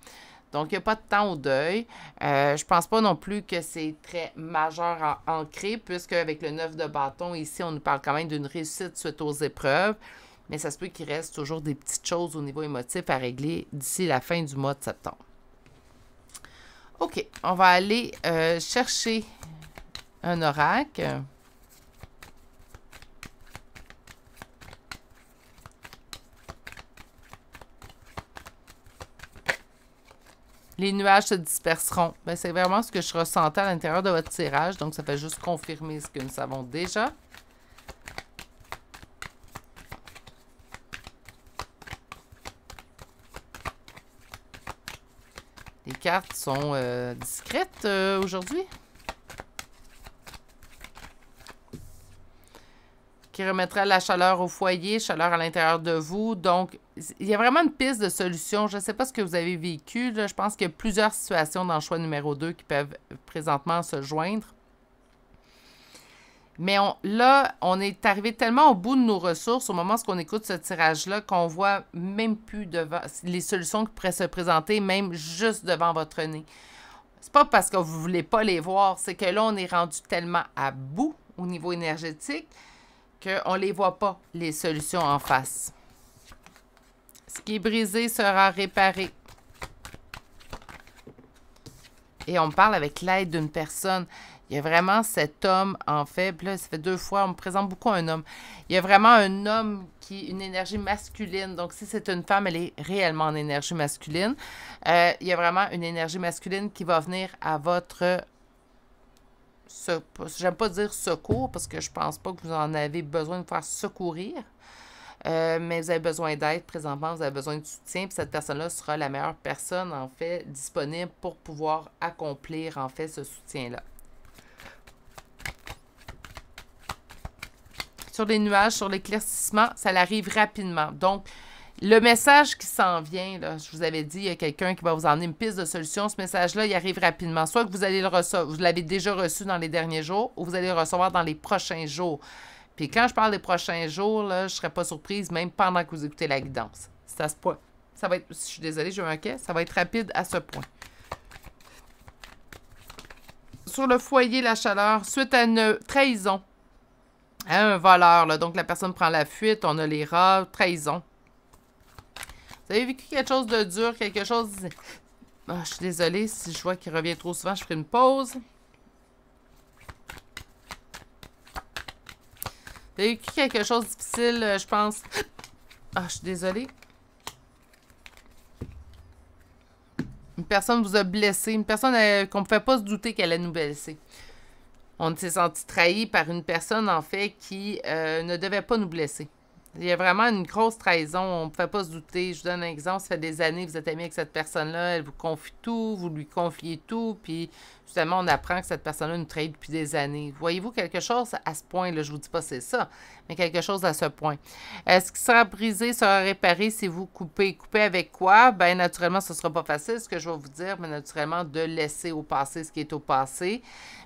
Donc, il n'y a pas de temps au deuil. Je ne pense pas non plus que c'est très majeur ancré, puisque avec le 9 de bâton, ici, on nous parle quand même d'une réussite suite aux épreuves. Mais ça se peut qu'il reste toujours des petites choses au niveau émotif à régler d'ici la fin du mois de septembre. OK, on va aller chercher un oracle. Les nuages se disperseront. Bien, c'est vraiment ce que je ressentais à l'intérieur de votre tirage. Donc, ça fait juste confirmer ce que nous savons déjà. Les cartes sont discrètes aujourd'hui. Qui remettra la chaleur au foyer, chaleur à l'intérieur de vous. Donc, il y a vraiment une piste de solution. Je ne sais pas ce que vous avez vécu. Là. Je pense qu'il y a plusieurs situations dans le choix numéro 2 qui peuvent présentement se joindre. Mais là, on est arrivé tellement au bout de nos ressources au moment où on écoute ce tirage-là qu'on voit même plus devant les solutions qui pourraient se présenter, même juste devant votre nez. C'est pas parce que vous ne voulez pas les voir, c'est que là, on est rendu tellement à bout au niveau énergétique qu'on ne les voit pas, les solutions en face. Ce qui est brisé sera réparé. Et on me parle avec l'aide d'une personne. Il y a vraiment cet homme, en fait, puis là, ça fait 2 fois, on me présente beaucoup un homme. Il y a vraiment un homme qui une énergie masculine. Donc, si c'est une femme, elle est réellement en énergie masculine. Il y a vraiment une énergie masculine qui va venir à votre... J'aime pas dire secours, parce que je pense pas que vous en avez besoin de vous faire secourir. Mais vous avez besoin d'aide présentement, vous avez besoin de soutien, puis cette personne-là sera la meilleure personne, en fait, disponible pour pouvoir accomplir, en fait, ce soutien-là. Sur les nuages, sur l'éclaircissement, ça l'arrive rapidement. Donc, le message qui s'en vient, là, je vous avais dit, il y a quelqu'un qui va vous emmener une piste de solution. Ce message-là, il arrive rapidement. Soit que vous allez le recevoir, vous l'avez déjà reçu dans les derniers jours, ou vous allez le recevoir dans les prochains jours. Puis quand je parle des prochains jours, là, je ne serais pas surprise, même pendant que vous écoutez la guidance. C'est à ce point. Ça va être, je suis désolée, j'ai eu un quai. Ça va être rapide à ce point. Sur le foyer, la chaleur, suite à une trahison, à un voleur, là, donc la personne prend la fuite, on a les rats, trahison. Vous avez vécu quelque chose de dur, quelque chose... Oh, je suis désolée, si je vois qu'il revient trop souvent, je ferai une pause. Vous avez vécu quelque chose de difficile, je pense... Ah, je suis désolée. Une personne vous a blessé, une personne qu'on ne pouvait pas se douter qu'elle allait nous blesser. On s'est senti trahi par une personne, en fait, qui ne devait pas nous blesser. Il y a vraiment une grosse trahison, on ne pouvait pas se douter. Je vous donne un exemple, ça fait des années que vous êtes amis avec cette personne-là, elle vous confie tout, vous lui confiez tout, puis justement, on apprend que cette personne-là nous trahit depuis des années. Voyez-vous quelque chose à ce point-là? Je ne vous dis pas c'est ça, mais quelque chose à ce point. Ce qui sera brisé sera réparé si vous coupez. Coupez avec quoi? Bien, naturellement, ce ne sera pas facile, ce que je vais vous dire, mais naturellement, de laisser au passé ce qui est au passé.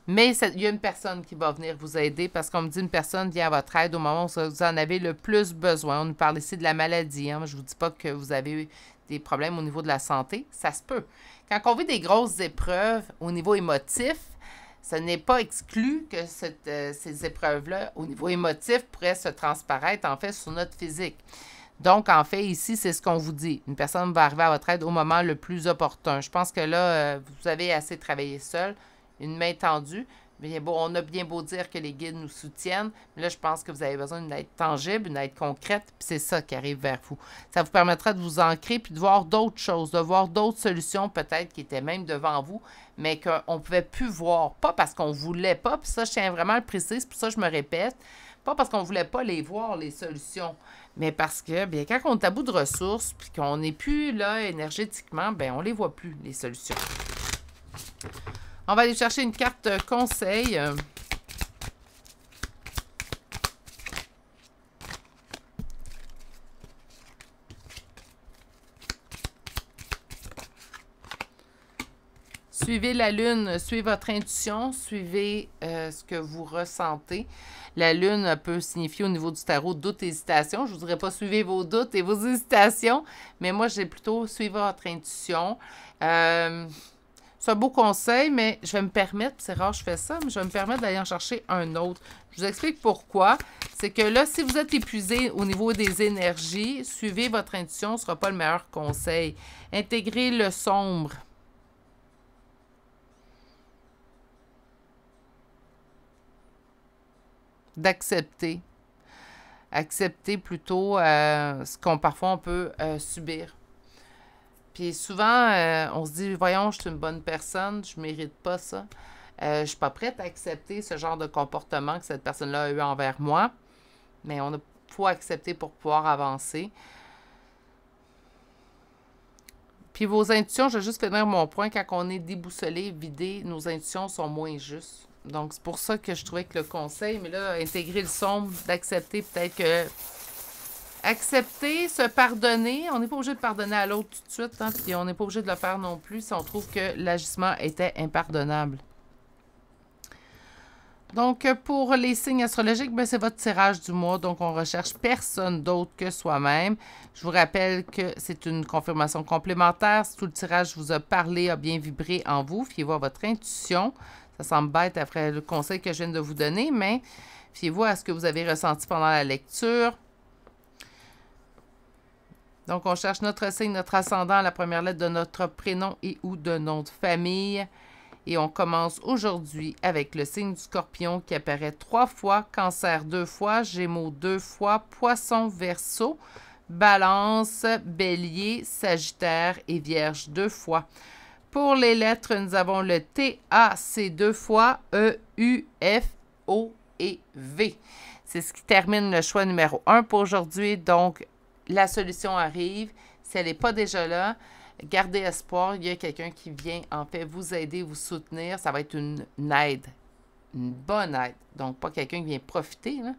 Mais il y a une personne qui va venir vous aider parce qu'on me dit une personne vient à votre aide au moment où vous en avez le plus besoin. On nous parle ici de la maladie. Hein? Je ne vous dis pas que vous avez des problèmes au niveau de la santé. Ça se peut. Quand on vit des grosses épreuves au niveau émotif, ce n'est pas exclu que ces épreuves-là, au niveau émotif, pourraient se transparaître, en fait, sur notre physique. Donc, en fait, ici, c'est ce qu'on vous dit. Une personne va arriver à votre aide au moment le plus opportun. Je pense que là, vous avez assez travaillé seul. Une main tendue. Bien beau, on a bien beau dire que les guides nous soutiennent, mais là, je pense que vous avez besoin d'une aide tangible, une aide concrète, puis c'est ça qui arrive vers vous. Ça vous permettra de vous ancrer, puis de voir d'autres choses, de voir d'autres solutions peut-être qui étaient même devant vous, mais qu'on ne pouvait plus voir. Pas parce qu'on ne voulait pas, puis ça, je tiens vraiment à le préciser, c'est pour ça que je me répète, pas parce qu'on ne voulait pas les voir, les solutions, mais parce que, bien, quand on est à bout de ressources, puis qu'on n'est plus là énergétiquement, bien, on ne les voit plus, les solutions. On va aller chercher une carte conseil. Suivez la lune, suivez votre intuition, suivez ce que vous ressentez. La lune peut signifier au niveau du tarot doute, hésitation. Je ne vous dirais pas suivez vos doutes et vos hésitations, mais moi, j'ai plutôt suivre votre intuition. C'est un beau conseil, mais je vais me permettre, c'est rare que je fais ça, mais je vais me permettre d'aller en chercher un autre. Je vous explique pourquoi. C'est que là, si vous êtes épuisé au niveau des énergies, suivez votre intuition, ce ne sera pas le meilleur conseil. Intégrez le sombre. D'accepter. Accepter plutôt ce qu'on parfois on peut subir. Puis souvent, on se dit, voyons, je suis une bonne personne, je ne mérite pas ça. Je ne suis pas prête à accepter ce genre de comportement que cette personne-là a eu envers moi. Mais il faut accepter pour pouvoir avancer. Puis vos intuitions, je vais juste finir mon point, quand on est déboussolé, vidé, nos intuitions sont moins justes. Donc, c'est pour ça que je trouvais que le conseil, mais là, intégrer le sombre, d'accepter peut-être que... Accepter, se pardonner. On n'est pas obligé de pardonner à l'autre tout de suite, hein, puis on n'est pas obligé de le faire non plus si on trouve que l'agissement était impardonnable. Donc, pour les signes astrologiques, c'est votre tirage du mois. Donc, on recherche personne d'autre que soi-même. Je vous rappelle que c'est une confirmation complémentaire. Si tout le tirage vous a parlé, a bien vibré en vous, fiez-vous à votre intuition. Ça semble bête après le conseil que je viens de vous donner, mais fiez-vous à ce que vous avez ressenti pendant la lecture. Donc, on cherche notre signe, notre ascendant, la première lettre de notre prénom et ou de nom de famille. Et on commence aujourd'hui avec le signe du Scorpion qui apparaît 3 fois, Cancer 2 fois, Gémeaux 2 fois, Poisson, Verseau, Balance, Bélier, Sagittaire et Vierge 2 fois. Pour les lettres, nous avons le T, A, C 2 fois, E, U, F, O et V. C'est ce qui termine le choix numéro 1 pour aujourd'hui. Donc, la solution arrive. Si elle n'est pas déjà là, gardez espoir. Il y a quelqu'un qui vient, en fait, vous aider, vous soutenir. Ça va être une aide, une bonne aide. Donc, pas quelqu'un qui vient profiter, là.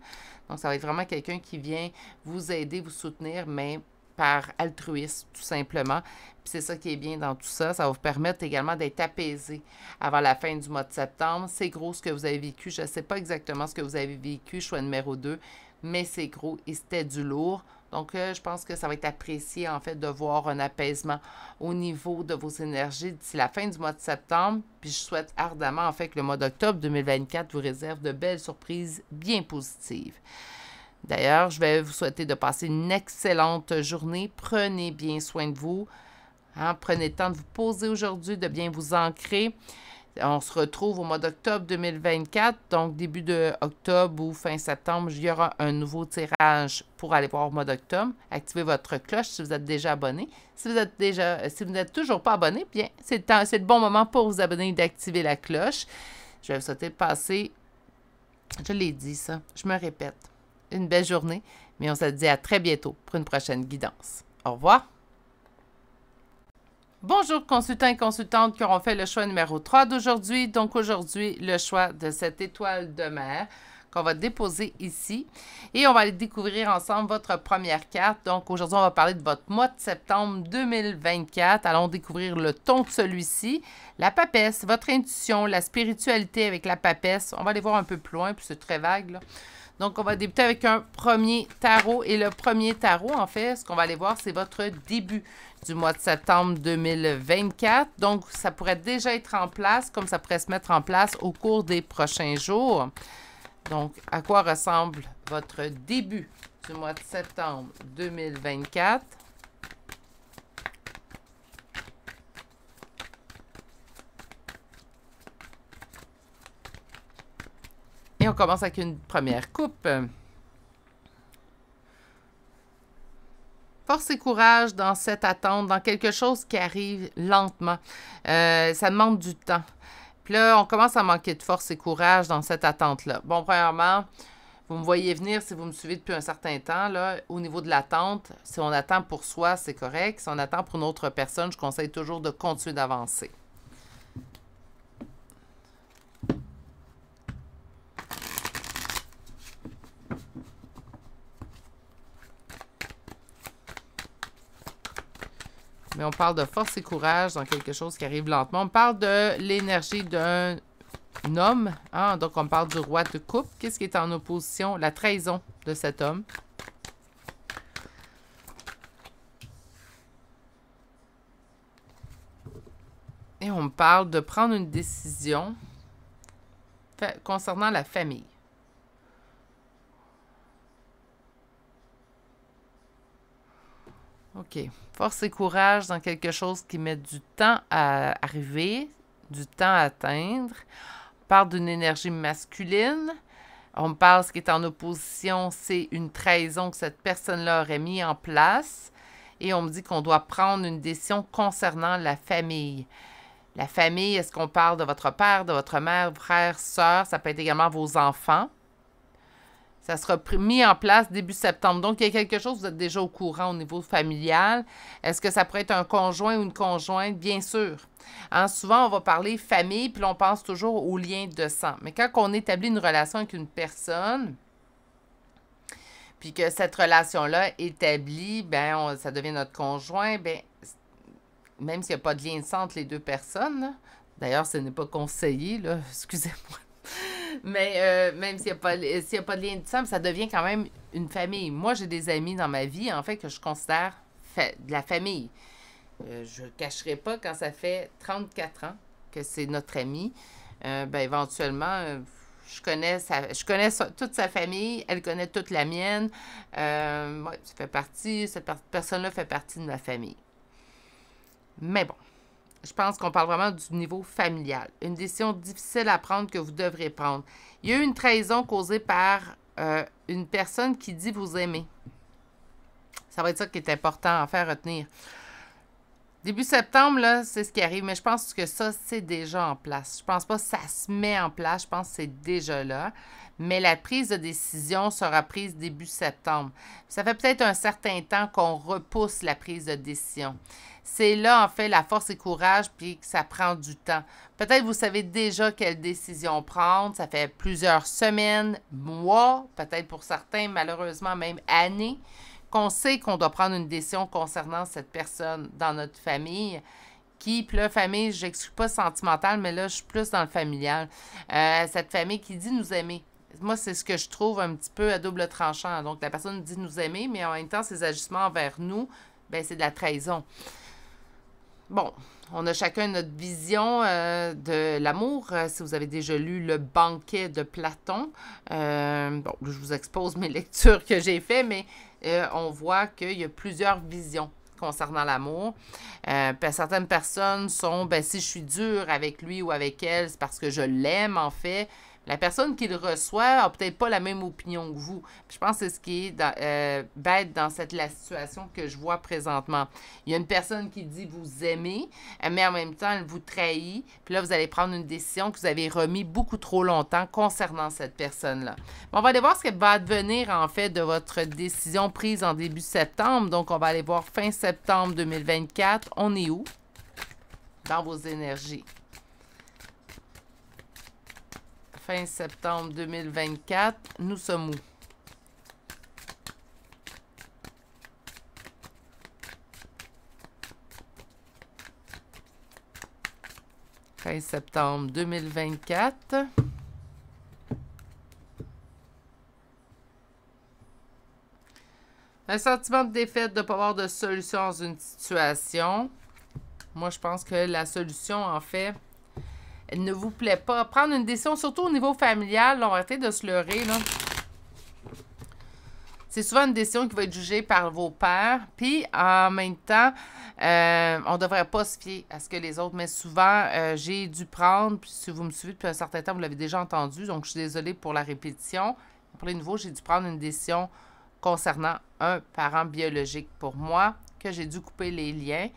Donc, ça va être vraiment quelqu'un qui vient vous aider, vous soutenir, mais par altruisme, tout simplement. Puis c'est ça qui est bien dans tout ça. Ça va vous permettre également d'être apaisé avant la fin du mois de septembre. C'est gros ce que vous avez vécu. Je ne sais pas exactement ce que vous avez vécu, choix numéro 2, mais c'est gros et c'était du lourd. Donc, je pense que ça va être apprécié, en fait, de voir un apaisement au niveau de vos énergies d'ici la fin du mois de septembre. Puis, je souhaite ardemment, en fait, que le mois d'octobre 2024 vous réserve de belles surprises bien positives. D'ailleurs, je vais vous souhaiter de passer une excellente journée. Prenez bien soin de vous. Hein? Prenez le temps de vous poser aujourd'hui, de bien vous ancrer. On se retrouve au mois d'octobre 2024, donc début de octobre ou fin septembre, il y aura un nouveau tirage pour aller voir au mois d'octobre. Activez votre cloche si vous êtes déjà abonné. Si vous n'êtes toujours pas abonné, bien, c'est le bon moment pour vous abonner et d'activer la cloche. Je vais vous souhaiter de passer, je l'ai dit ça, je me répète, une belle journée, mais on se dit à très bientôt pour une prochaine guidance. Au revoir! Bonjour consultants et consultantes qui auront fait le choix numéro 3 d'aujourd'hui. Donc aujourd'hui, le choix de cette étoile de mer qu'on va déposer ici. Et on va aller découvrir ensemble votre première carte. Donc aujourd'hui, on va parler de votre mois de septembre 2024. Allons découvrir le ton de celui-ci. La papesse, votre intuition, la spiritualité avec la papesse. On va aller voir un peu plus loin, puis c'est très vague là. Donc, on va débuter avec un premier tarot. Et le premier tarot, en fait, ce qu'on va aller voir, c'est votre début du mois de septembre 2024. Donc, ça pourrait déjà être en place, comme ça pourrait se mettre en place au cours des prochains jours. Donc, à quoi ressemble votre début du mois de septembre 2024? Et on commence avec une première coupe. Force et courage dans cette attente, dans quelque chose qui arrive lentement. Ça demande du temps. Puis là, on commence à manquer de force et courage dans cette attente-là. Bon, premièrement, vous me voyez venir si vous me suivez depuis un certain temps. Là, au niveau de l'attente, si on attend pour soi, c'est correct. Si on attend pour une autre personne, je conseille toujours de continuer d'avancer. Mais on parle de force et courage dans quelque chose qui arrive lentement. On parle de l'énergie d'un homme. Hein? Donc, on parle du roi de coupe. Qu'est-ce qui est en opposition? La trahison de cet homme. Et on parle de prendre une décision concernant la famille. OK. Force et courage dans quelque chose qui met du temps à arriver, du temps à atteindre. On parle d'une énergie masculine. On parle, ce qui est en opposition, c'est une trahison que cette personne-là aurait mis en place. Et on me dit qu'on doit prendre une décision concernant la famille. La famille, est-ce qu'on parle de votre père, de votre mère, frère, sœur? Ça peut être également vos enfants. Ça sera mis en place début septembre. Donc, il y a quelque chose, vous êtes déjà au courant au niveau familial. Est-ce que ça pourrait être un conjoint ou une conjointe? Bien sûr. Hein, souvent, on va parler famille, puis on pense toujours aux liens de sang. Mais quand on établit une relation avec une personne, puis que cette relation-là est établie, ben, ça devient notre conjoint, ben, même s'il n'y a pas de lien de sang entre les deux personnes, d'ailleurs, ce n'est pas conseillé, là, excusez-moi. Mais même s'il n'y a pas de lien de sang, ça devient quand même une famille. Moi, j'ai des amis dans ma vie, en fait, que je considère de la famille. Je ne cacherai pas, quand ça fait 34 ans que c'est notre ami, ben, éventuellement, je connais toute sa famille, elle connaît toute la mienne. Ouais, cette personne-là fait partie de ma famille. Mais bon. Je pense qu'on parle vraiment du niveau familial. Une décision difficile à prendre que vous devrez prendre. Il y a eu une trahison causée par une personne qui dit vous aimer. Ça va être ça qui est important à faire retenir. Début septembre, là, c'est ce qui arrive, mais je pense que ça, c'est déjà en place. Je pense pas que ça se met en place, je pense que c'est déjà là. Mais la prise de décision sera prise début septembre. Ça fait peut-être un certain temps qu'on repousse la prise de décision. C'est là, en fait, la force et courage, puis que ça prend du temps. Peut-être vous savez déjà quelle décision prendre. Ça fait plusieurs semaines, mois, peut-être pour certains, malheureusement, même années, qu'on sait qu'on doit prendre une décision concernant cette personne dans notre famille. Puis là, famille, je n'exclus pas sentimentale, mais là, je suis plus dans le familial. Cette famille qui dit nous aimer. Moi, c'est ce que je trouve un petit peu à double tranchant. Donc, la personne dit nous aimer, mais en même temps, ses agissements envers nous, ben c'est de la trahison. Bon, on a chacun notre vision de l'amour. Si vous avez déjà lu Le banquet de Platon, bon, je vous expose mes lectures que j'ai faites, mais on voit qu'il y a plusieurs visions concernant l'amour. Certaines personnes sont, ben, si je suis dure avec lui ou avec elle, c'est parce que je l'aime, en fait. La personne qui le reçoit n'a peut-être pas la même opinion que vous. Puis je pense que c'est ce qui est bête dans la situation que je vois présentement. Il y a une personne qui dit vous aimez, mais en même temps, elle vous trahit. Puis là, vous allez prendre une décision que vous avez remis beaucoup trop longtemps concernant cette personne-là. On va aller voir ce qui va advenir, en fait, de votre décision prise en début septembre. Donc, on va aller voir fin septembre 2024. On est où? Dans vos énergies. Fin septembre 2024, nous sommes où? Fin septembre 2024. Un sentiment de défaite, de ne pas avoir de solution dans une situation. Moi, je pense que la solution, en fait, elle ne vous plaît pas. Prendre une décision, surtout au niveau familial, là, on va arrêter de se leurrer, là. C'est souvent une décision qui va être jugée par vos pairs. Puis, en même temps, on ne devrait pas se fier à ce que les autres... Mais souvent, j'ai dû prendre, puis si vous me suivez depuis un certain temps, vous l'avez déjà entendu, donc je suis désolée pour la répétition. Pour les nouveaux, j'ai dû prendre une décision concernant un parent biologique pour moi, que j'ai dû couper les liens.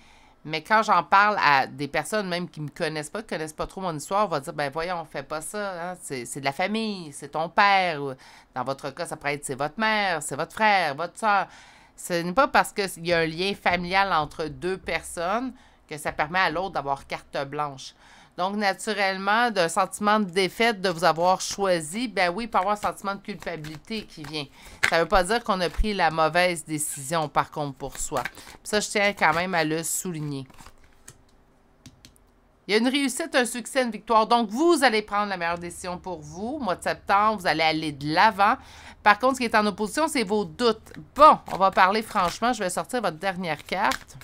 Mais quand j'en parle à des personnes même qui ne me connaissent pas, qui ne connaissent pas trop mon histoire, on va dire, ben voyons, on ne fait pas ça, hein? C'est de la famille, c'est ton père. Ou, dans votre cas, ça pourrait être c'est votre mère, c'est votre frère, votre soeur. Ce n'est pas parce qu'il y a un lien familial entre deux personnes que ça permet à l'autre d'avoir carte blanche. Donc, naturellement, d'un sentiment de défaite de vous avoir choisi, ben oui, il peut y avoir un sentiment de culpabilité qui vient. Ça ne veut pas dire qu'on a pris la mauvaise décision, par contre, pour soi. Puis ça, je tiens quand même à le souligner. Il y a une réussite, un succès, une victoire. Donc, vous allez prendre la meilleure décision pour vous. Au mois de septembre, vous allez aller de l'avant. Par contre, ce qui est en opposition, c'est vos doutes. Bon, on va parler franchement. Je vais sortir votre dernière carte.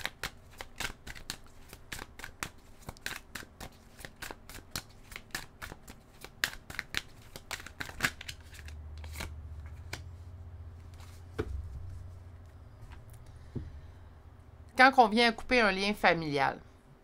Quand on vient couper un lien familial,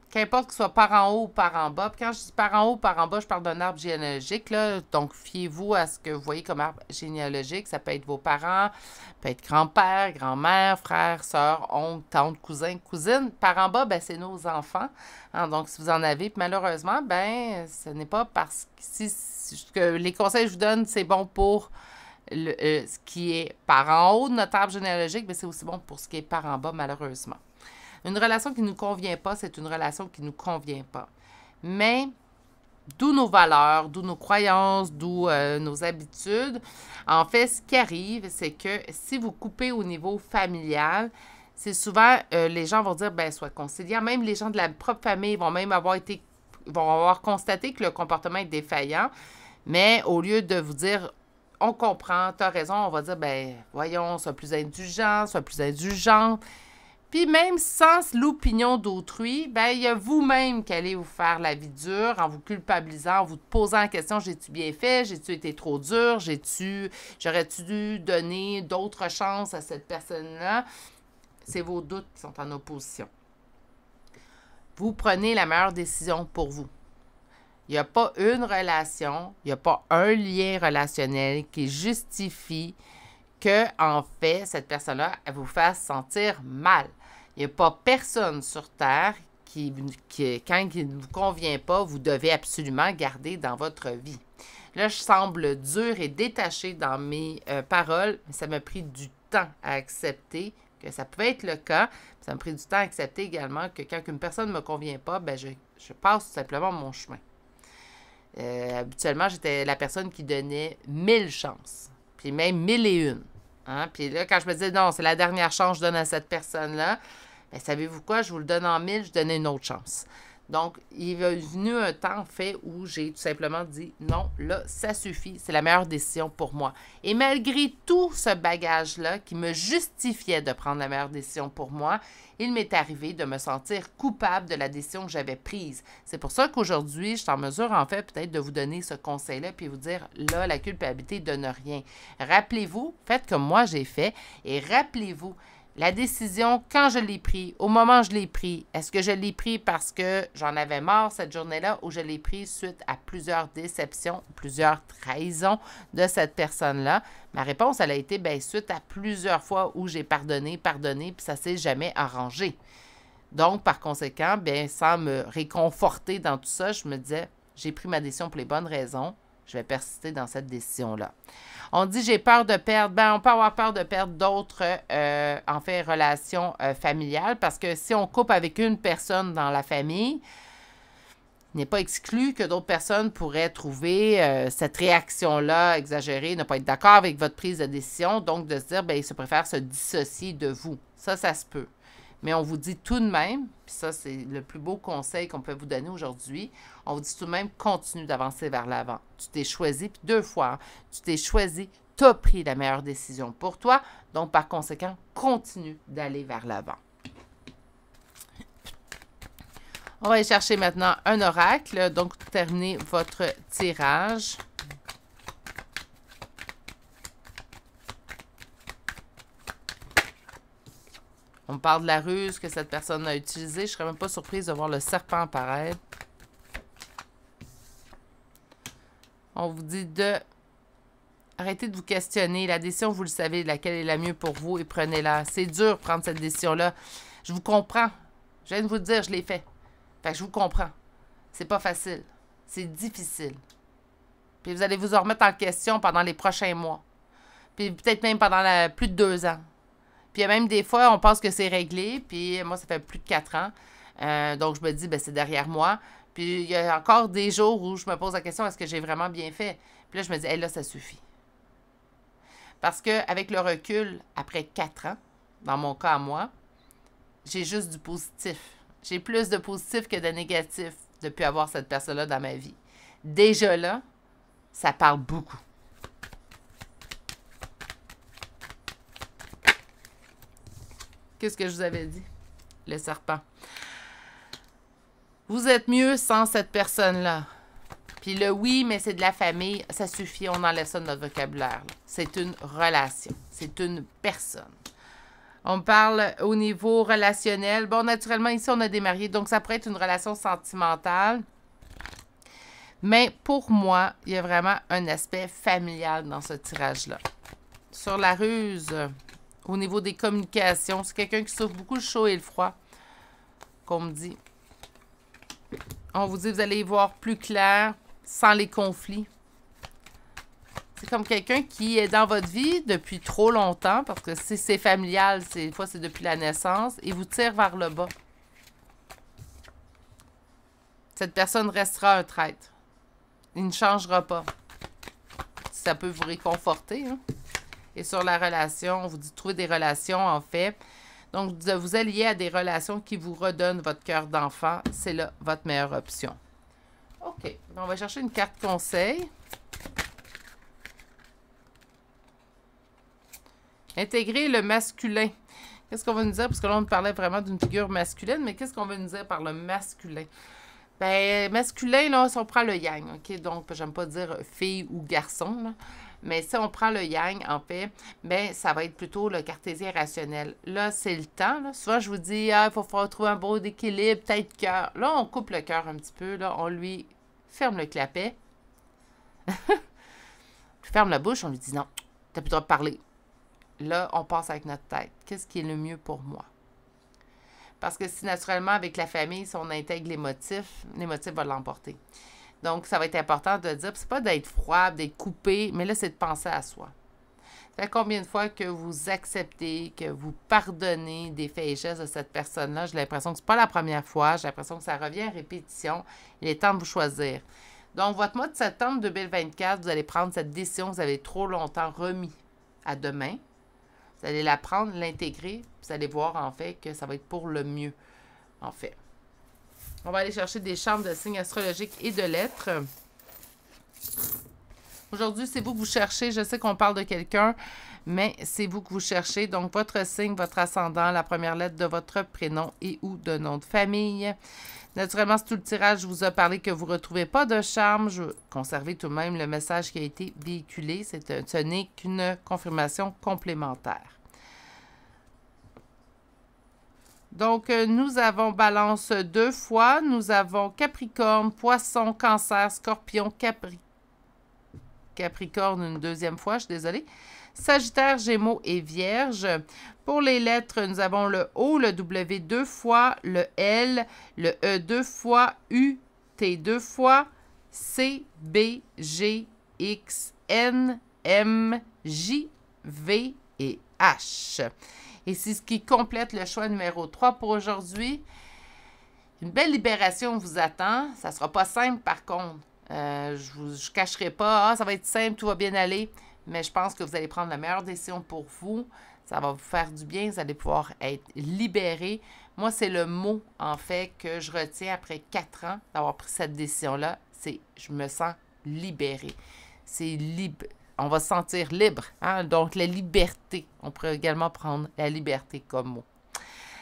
qu'importe que ce soit par en haut ou par en bas, puis quand je dis par en haut ou par en bas, je parle d'un arbre généalogique, là, donc fiez-vous à ce que vous voyez comme arbre généalogique. Ça peut être vos parents, ça peut être grand-père, grand-mère, frère, sœur, oncle, tante, cousin, cousine. Par en bas, ben, c'est nos enfants. Hein, donc, si vous en avez, puis malheureusement, ben, ce n'est pas parce que les conseils que je vous donne, c'est bon pour ce qui est par en haut de notre arbre généalogique, mais c'est aussi bon pour ce qui est par en bas, malheureusement. Une relation qui ne nous convient pas, c'est une relation qui ne nous convient pas. Mais d'où nos valeurs, d'où nos croyances, d'où nos habitudes. En fait, ce qui arrive, c'est que si vous coupez au niveau familial, c'est souvent, les gens vont dire, ben, sois conciliant. Même les gens de la propre famille vont même vont avoir constaté que le comportement est défaillant. Mais au lieu de vous dire, on comprend, tu as raison, on va dire, ben, voyons, sois plus indulgent, sois plus indulgente. Puis même sans l'opinion d'autrui, ben il y a vous-même qui allez vous faire la vie dure en vous culpabilisant, en vous posant la question, j'ai-tu bien fait? J'ai-tu été trop dur? J'aurais-tu dû donner d'autres chances à cette personne-là? C'est vos doutes qui sont en opposition. Vous prenez la meilleure décision pour vous. Il n'y a pas une relation, il n'y a pas un lien relationnel qui justifie que, en fait, cette personne-là, elle vous fasse sentir mal. Il n'y a pas personne sur Terre qui, quand il ne vous convient pas, vous devez absolument garder dans votre vie. Là, je semble dure et détachée dans mes paroles, mais ça m'a pris du temps à accepter que ça pouvait être le cas. Ça m'a pris du temps à accepter également que quand une personne ne me convient pas, ben je passe tout simplement mon chemin. Habituellement, j'étais la personne qui donnait 1000 chances, puis même 1001. Hein? Puis là, quand je me disais, non, c'est la dernière chance que je donne à cette personne-là, bien, savez-vous quoi? Je vous le donne en 1000, je donnais une autre chance. Donc, il est venu un temps, en fait, où j'ai tout simplement dit, non, là, ça suffit, c'est la meilleure décision pour moi. Et malgré tout ce bagage-là qui me justifiait de prendre la meilleure décision pour moi, il m'est arrivé de me sentir coupable de la décision que j'avais prise. C'est pour ça qu'aujourd'hui, je suis en mesure, en fait, peut-être de vous donner ce conseil-là, puis vous dire, là, la culpabilité ne donne rien. Rappelez-vous, faites comme moi j'ai fait, et rappelez-vous, La décision, quand je l'ai pris, au moment où je l'ai pris, est-ce que je l'ai pris parce que j'en avais marre cette journée-là ou je l'ai pris suite à plusieurs déceptions, plusieurs trahisons de cette personne-là? Ma réponse, elle a été, bien, suite à plusieurs fois où j'ai pardonné, puis ça ne s'est jamais arrangé. Donc, par conséquent, bien, sans me réconforter dans tout ça, je me disais, j'ai pris ma décision pour les bonnes raisons, je vais persister dans cette décision-là. On dit j'ai peur de perdre. Ben, on peut avoir peur de perdre d'autres, en fait, relations familiales parce que si on coupe avec une personne dans la famille, il n'est pas exclu que d'autres personnes pourraient trouver cette réaction-là exagérée, ne pas être d'accord avec votre prise de décision, donc de se dire, bien, ils se préfèrent se dissocier de vous. Ça se peut. Mais on vous dit tout de même, puis ça, c'est le plus beau conseil qu'on peut vous donner aujourd'hui, on vous dit tout de même, continue d'avancer vers l'avant. Tu t'es choisi, puis 2 fois, hein, tu t'es choisi, tu as pris la meilleure décision pour toi, donc par conséquent, continue d'aller vers l'avant. On va aller chercher maintenant un oracle, donc terminez votre tirage. On parle de la ruse que cette personne a utilisée. Je ne serais même pas surprise de voir le serpent apparaître. On vous dit de... Arrêtez de vous questionner. La décision, vous le savez, laquelle est la mieux pour vous et prenez-la. C'est dur de prendre cette décision-là. Je vous comprends. Je viens de vous le dire, je l'ai fait. Fait que je vous comprends. C'est pas facile. C'est difficile. Puis vous allez vous en remettre en question pendant les prochains mois. Puis peut-être même pendant plus de 2 ans. Puis il y a même des fois, on pense que c'est réglé. Puis moi, ça fait plus de 4 ans. Donc, je me dis, ben c'est derrière moi. Puis il y a encore des jours où je me pose la question, est-ce que j'ai vraiment bien fait? Puis là, je me dis, hey, là, ça suffit. Parce qu'avec le recul, après 4 ans, dans mon cas à moi, j'ai juste du positif. J'ai plus de positif que de négatif depuis avoir cette personne-là dans ma vie. Déjà là, ça parle beaucoup. Qu'est-ce que je vous avais dit? Le serpent. Vous êtes mieux sans cette personne-là. Puis le oui, mais c'est de la famille, ça suffit, on enlève ça de notre vocabulaire. C'est une relation, c'est une personne. On parle au niveau relationnel. Bon, naturellement, ici, on a des mariés, donc ça pourrait être une relation sentimentale. Mais pour moi, il y a vraiment un aspect familial dans ce tirage-là. Sur la ruse, au niveau des communications, c'est quelqu'un qui souffre beaucoup le chaud et le froid, qu'on me dit. On vous dit, vous allez y voir plus clair, sans les conflits. C'est comme quelqu'un qui est dans votre vie depuis trop longtemps, parce que si c'est familial, des fois c'est depuis la naissance, et vous tire vers le bas. Cette personne restera un traître. Il ne changera pas. Ça peut vous réconforter. Hein? Et sur la relation, on vous dit de trouver des relations, en fait. Donc, de vous allier à des relations qui vous redonnent votre cœur d'enfant, c'est là votre meilleure option. OK. On va chercher une carte conseil. Intégrer le masculin. Qu'est-ce qu'on va nous dire? Parce que là, on parlait vraiment d'une figure masculine, mais qu'est-ce qu'on veut nous dire par le masculin? Ben, masculin, là, si on prend le yang, OK? Donc, j'aime pas dire fille ou garçon, là. Mais si on prend le yang, en fait, ben ça va être plutôt le cartésien rationnel. Là, c'est le temps. Là. Souvent, je vous dis, il faut trouver un beau équilibre, peut-être cœur. Là, on coupe le cœur un petit peu. Là, on lui ferme le clapet. Puis ferme la bouche, on lui dit, non, t'as plus le droit de parler. Là, on passe avec notre tête. Qu'est-ce qui est le mieux pour moi? Parce que si naturellement, avec la famille, si on intègre les motifs vont l'emporter. Donc, ça va être important de dire, c'est pas d'être froid, d'être coupé, mais là, c'est de penser à soi. Ça fait combien de fois que vous acceptez, que vous pardonnez des faits et gestes de cette personne-là? J'ai l'impression que c'est pas la première fois. J'ai l'impression que ça revient à répétition. Il est temps de vous choisir. Donc, votre mois de septembre 2024, vous allez prendre cette décision que vous avez trop longtemps remis à demain. Vous allez la prendre, l'intégrer. Vous allez voir, en fait, que ça va être pour le mieux, en fait. On va aller chercher des chambres de signes astrologiques et de lettres. Aujourd'hui, c'est vous que vous cherchez. Je sais qu'on parle de quelqu'un, mais c'est vous que vous cherchez. Donc, votre signe, votre ascendant, la première lettre de votre prénom et ou de nom de famille. Naturellement, c'est tout le tirage. Je vous ai parlé que vous ne retrouvez pas de charme. Je vais conserver tout de même le message qui a été véhiculé. Ce n'est qu'une confirmation complémentaire. Donc, nous avons Balance 2 fois. Nous avons Capricorne, Poisson, Cancer, Scorpion, Capricorne une deuxième fois, je suis désolée. Sagittaire, Gémeaux et Vierge. Pour les lettres, nous avons le O, le W 2 fois, le L, le E 2 fois, U, T 2 fois, C, B, G, X, N, M, J, V et H. Et c'est ce qui complète le choix numéro 3 pour aujourd'hui. Une belle libération vous attend. Ça ne sera pas simple par contre. Je ne cacherai pas, ça va être simple, tout va bien aller. Mais je pense que vous allez prendre la meilleure décision pour vous. Ça va vous faire du bien, vous allez pouvoir être libéré. Moi, c'est le mot, en fait, que je retiens après 4 ans d'avoir pris cette décision-là. C'est « je me sens libéré ». C'est libre. On va se sentir libre. Hein? Donc, la liberté. On pourrait également prendre la liberté comme mot.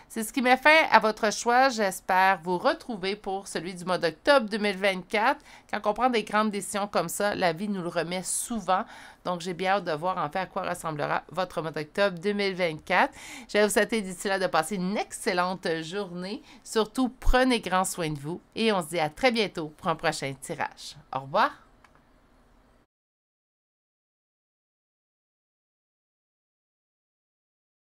C'est ce qui met fin à votre choix. J'espère vous retrouver pour celui du mois d'octobre 2024. Quand on prend des grandes décisions comme ça, la vie nous le remet souvent. Donc, j'ai bien hâte de voir en fait à quoi ressemblera votre mois d'octobre 2024. Je vais vous souhaiter d'ici là de passer une excellente journée. Surtout, prenez grand soin de vous et on se dit à très bientôt pour un prochain tirage. Au revoir!